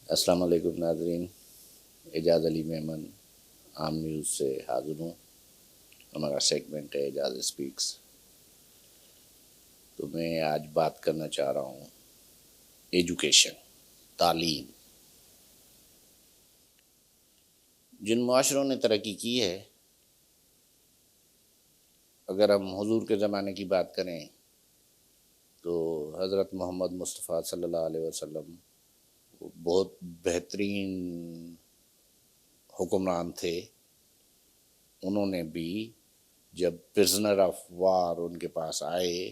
السلام علیکم ناظرین، اعجاز علی میمن عام نیوز سے حاضر ہوں۔ ہمارا سیگمنٹ ہے اعجاز اسپیکس۔ تو میں آج بات کرنا چاہ رہا ہوں ایجوکیشن، تعلیم۔ جن معاشروں نے ترقی کی ہے، اگر ہم حضور کے زمانے کی بات کریں تو حضرت محمد مصطفیٰ صلی اللہ علیہ وسلم بہت بہترین حکمران تھے۔ انہوں نے بھی جب پرزنر آف وار ان کے پاس آئے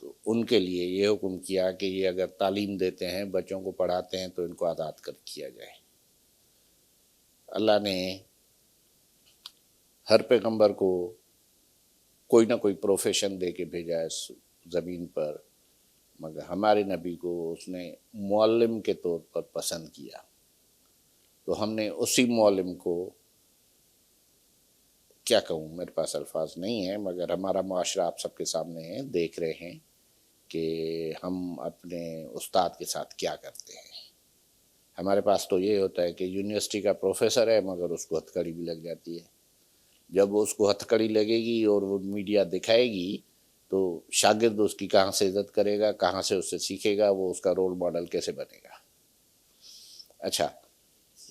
تو ان کے لیے یہ حکم کیا کہ یہ اگر تعلیم دیتے ہیں، بچوں کو پڑھاتے ہیں، تو ان کو آزاد کر کیا جائے۔ اللہ نے ہر پیغمبر کو کوئی نہ کوئی پروفیشن دے کے بھیجا ہے زمین پر، مگر ہمارے نبی کو اس نے معلم کے طور پر پسند کیا۔ تو ہم نے اسی معلم کو، کیا کہوں، میرے پاس الفاظ نہیں ہیں، مگر ہمارا معاشرہ آپ سب کے سامنے ہے، دیکھ رہے ہیں کہ ہم اپنے استاد کے ساتھ کیا کرتے ہیں۔ ہمارے پاس تو یہ ہوتا ہے کہ یونیورسٹی کا پروفیسر ہے، مگر اس کو ہتھ کڑی بھی لگ جاتی ہے۔ جب اس کو ہتھ کڑی لگے گی اور وہ میڈیا دکھائے گی تو شاگرد اس کی کہاں سے عزت کرے گا، کہاں سے اس سے سیکھے گا، وہ اس کا رول ماڈل کیسے بنے گا۔ اچھا،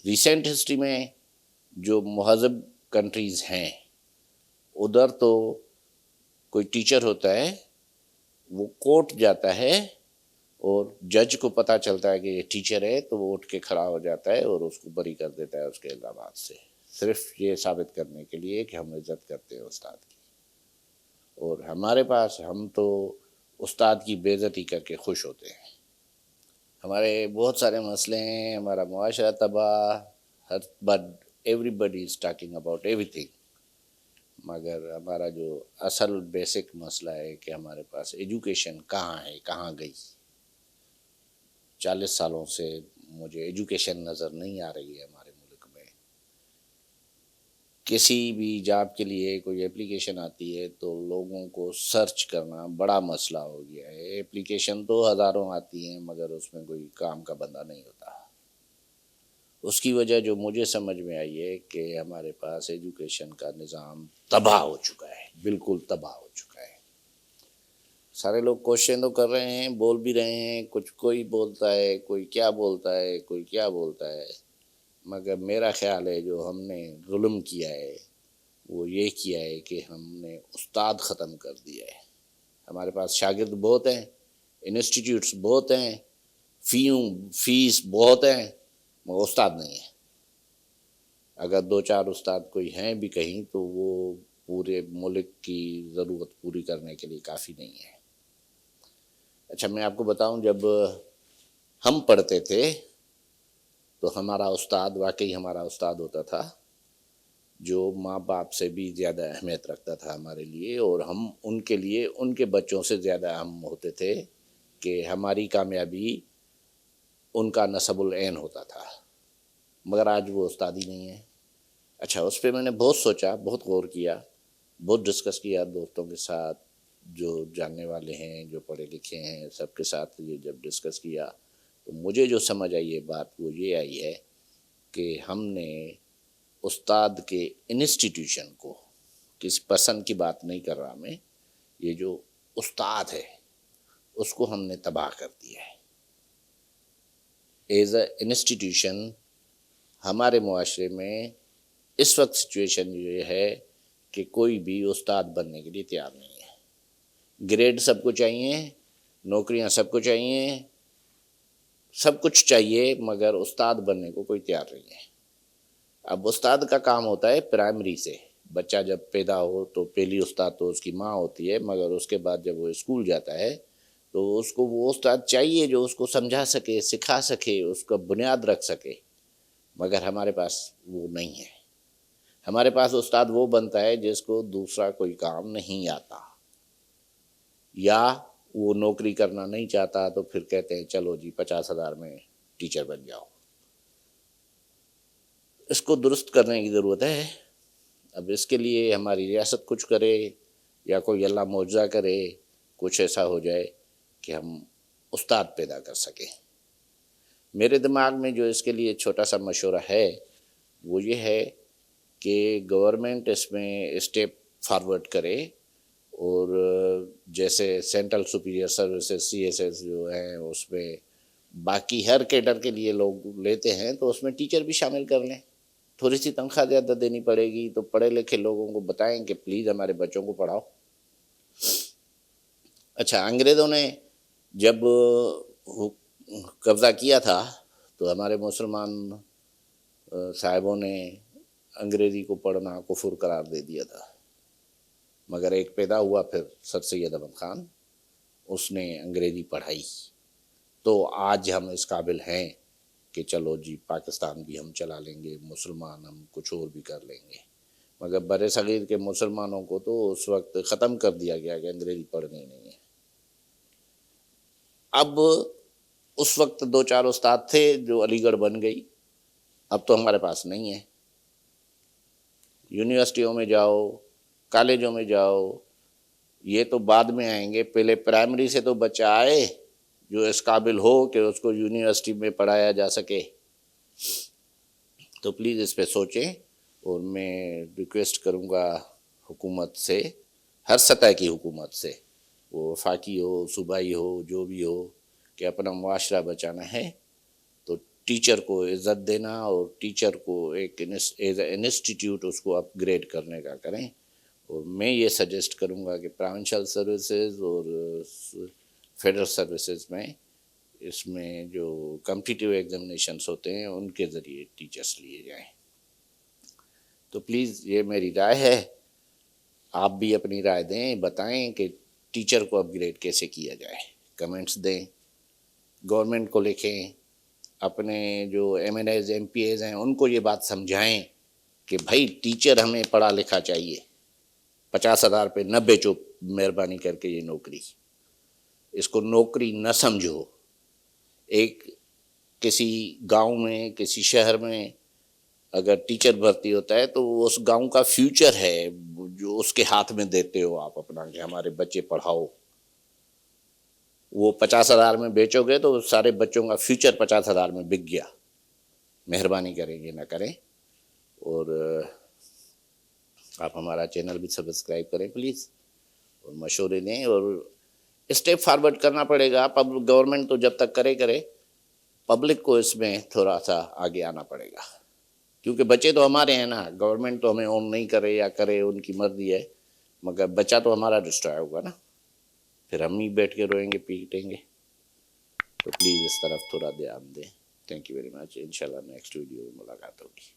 ریسنٹ ہسٹری میں جو مہذب کنٹریز ہیں، ادھر تو کوئی ٹیچر ہوتا ہے، وہ کورٹ جاتا ہے اور جج کو پتہ چلتا ہے کہ یہ ٹیچر ہے تو وہ اٹھ کے کھڑا ہو جاتا ہے اور اس کو بری کر دیتا ہے اس کے الزامات سے، صرف یہ ثابت کرنے کے لیے کہ ہم عزت کرتے ہیں استاد کی۔ اور ہمارے پاس، ہم تو استاد کی بے عزتی کر کے خوش ہوتے ہیں۔ ہمارے بہت سارے مسئلے ہیں، ہمارا معاشرہ تباہ، but everybody is talking about everything. مگر ہمارا جو اصل بیسک مسئلہ ہے کہ ہمارے پاس ایجوکیشن کہاں ہے، کہاں گئی۔ 40 سالوں سے مجھے ایجوکیشن نظر نہیں آ رہی ہے ہمارے ملک میں۔ کسی بھی جاب کے لیے کوئی اپلیکیشن آتی ہے تو لوگوں کو سرچ کرنا بڑا مسئلہ ہو گیا ہے۔ اپلیکیشن تو ہزاروں آتی ہیں، مگر اس میں کوئی کام کا بندہ نہیں ہوتا۔ اس کی وجہ جو مجھے سمجھ میں آئی ہے کہ ہمارے پاس ایجوکیشن کا نظام تباہ ہو چکا ہے، بالکل تباہ ہو چکا ہے۔ سارے لوگ کوششیں تو کر رہے ہیں، بول بھی رہے ہیں، کچھ کوئی بولتا ہے، کوئی کیا بولتا ہے، کوئی کیا بولتا ہے، مگر میرا خیال ہے جو ہم نے ظلم کیا ہے وہ یہ کیا ہے کہ ہم نے استاد ختم کر دیا ہے۔ ہمارے پاس شاگرد بہت ہیں، انسٹیٹیوٹس بہت ہیں، فیس بہت ہیں، مگر استاد نہیں ہے۔ اگر 2-4 استاد کوئی ہیں بھی کہیں تو وہ پورے ملک کی ضرورت پوری کرنے کے لیے کافی نہیں ہے۔ اچھا، میں آپ کو بتاؤں، جب ہم پڑھتے تھے تو ہمارا استاد واقعی ہمارا استاد ہوتا تھا، جو ماں باپ سے بھی زیادہ اہمیت رکھتا تھا ہمارے لیے، اور ہم ان کے لیے ان کے بچوں سے زیادہ اہم ہوتے تھے کہ ہماری کامیابی ان کا نصب العین ہوتا تھا۔ مگر آج وہ استاد ہی نہیں ہے۔ اچھا، اس پہ میں نے بہت سوچا، بہت غور کیا، بہت ڈسکس کیا دوستوں کے ساتھ، جو جاننے والے ہیں، جو پڑھے لکھے ہیں، سب کے ساتھ یہ جب ڈسکس کیا تو مجھے جو سمجھ آئی ہے بات وہ یہ آئی ہے کہ ہم نے استاد کے انسٹیٹیوشن کو، کسی پسند کی بات نہیں کر رہا میں، یہ جو استاد ہے اس کو ہم نے تباہ کر دیا ہے۔ ایز اے انسٹیٹیوشن ہمارے معاشرے میں اس وقت سچویشن یہ ہے کہ کوئی بھی استاد بننے کے لیے تیار نہیں ہے۔ گریڈ سب کو چاہیے، نوکریاں سب کو چاہیے، سب کچھ چاہیے، مگر استاد بننے کو کوئی تیار نہیں ہے۔ اب استاد کا کام ہوتا ہے پرائمری سے، بچہ جب پیدا ہو تو پہلی استاد تو اس کی ماں ہوتی ہے، مگر اس کے بعد جب وہ اسکول جاتا ہے تو اس کو وہ استاد چاہیے جو اس کو سمجھا سکے، سکھا سکے، اس کا بنیاد رکھ سکے، مگر ہمارے پاس وہ نہیں ہے۔ ہمارے پاس استاد وہ بنتا ہے جس کو دوسرا کوئی کام نہیں آتا، یا وہ نوکری کرنا نہیں چاہتا تو پھر کہتے ہیں چلو جی 50,000 میں ٹیچر بن جاؤ۔ اس کو درست کرنے کی ضرورت ہے۔ اب اس کے لیے ہماری ریاست کچھ کرے یا کوئی اللہ معجزہ کرے، کچھ ایسا ہو جائے کہ ہم استاد پیدا کر سکیں۔ میرے دماغ میں جو اس کے لیے چھوٹا سا مشورہ ہے وہ یہ ہے کہ گورنمنٹ اس میں اسٹیپ فارورڈ کرے، اور جیسے سینٹرل سپیریئر سروسز CSS جو ہیں اس میں باقی ہر کیڈر کے لیے لوگ لیتے ہیں، تو اس میں ٹیچر بھی شامل کر لیں۔ تھوڑی سی تنخواہ زیادہ دینی پڑے گی، تو پڑھے لکھے لوگوں کو بتائیں کہ پلیز ہمارے بچوں کو پڑھاؤ۔ اچھا، انگریزوں نے جب قبضہ کیا تھا تو ہمارے مسلمان صاحبوں نے انگریزی کو پڑھنا کفر قرار دے دیا تھا، مگر ایک پیدا ہوا پھر سر سید احمد خان، اس نے انگریزی پڑھائی، تو آج ہم اس قابل ہیں کہ چلو جی پاکستان بھی ہم چلا لیں گے، مسلمان ہم کچھ اور بھی کر لیں گے۔ مگر بر صغیر کے مسلمانوں کو تو اس وقت ختم کر دیا گیا کہ انگریزی پڑھنی نہیں ہے۔ اب اس وقت 2-4 استاد تھے جو علی گڑھ بن گئی، اب تو ہمارے پاس نہیں ہے۔ یونیورسٹیوں میں جاؤ، کالجوں میں جاؤ، یہ تو بعد میں آئیں گے، پہلے پرائمری سے تو بچہ آئے جو اس قابل ہو کہ اس کو یونیورسٹی میں پڑھایا جا سکے۔ تو پلیز اس پہ سوچیں، اور میں ریکویسٹ کروں گا حکومت سے، ہر سطح کی حکومت سے، وہ وفاقی ہو، صوبائی ہو، جو بھی ہو، کہ اپنا معاشرہ بچانا ہے تو ٹیچر کو عزت دینا، اور ٹیچر کو ایک ایز اے انسٹیٹیوٹ اس کو اپ گریڈ کرنے کا کریں۔ اور میں یہ سجیسٹ کروں گا کہ پروونشل سروسز اور فیڈرل سروسز میں اس میں جو کمپٹیٹیو ایگزامینیشنس ہوتے ہیں ان کے ذریعے ٹیچرس لیے جائیں۔ تو پلیز یہ میری رائے ہے، آپ بھی اپنی رائے دیں، بتائیں کہ ٹیچر کو اپ گریڈ کیسے کیا جائے، کمنٹس دیں، گورنمنٹ کو لکھیں، اپنے جو MNAs MPAs ہیں ان کو یہ بات سمجھائیں کہ بھائی ٹیچر ہمیں پڑھا لکھا چاہیے، 50,000 پہ نہ بیچو مہربانی کر کے، یہ نوکری، اس کو نوکری نہ سمجھو۔ ایک کسی گاؤں میں، کسی شہر میں اگر ٹیچر بھرتی ہوتا ہے تو وہ اس گاؤں کا فیوچر ہے جو اس کے ہاتھ میں دیتے ہو آپ اپنا، کہ ہمارے بچے پڑھاؤ۔ وہ 50,000 میں بیچو گے تو سارے بچوں کا فیوچر 50,000 میں بک گیا۔ مہربانی کریں گے نہ کریں، اور آپ ہمارا چینل بھی سبسکرائب کریں پلیز، اور مشورے دیں، اور اسٹیپ فارورڈ کرنا پڑے گا۔ گورنمنٹ تو جب تک کرے پبلک کو اس میں تھوڑا سا آگے آنا پڑے گا، کیونکہ بچے تو ہمارے ہیں نا، گورنمنٹ تو ہمیں اون نہیں کرے یا کرے ان کی مرضی ہے، مگر بچہ تو ہمارا ڈسٹرائے ہوگا نا، پھر ہم ہی بیٹھ کے روئیں گے پیٹیں گے۔ تو پلیز اس طرف تھوڑا دھیان دیں۔ تھینک یو ویری مچ، انشاءاللہ نیکسٹ ویڈیو میں ملاقات ہوگی۔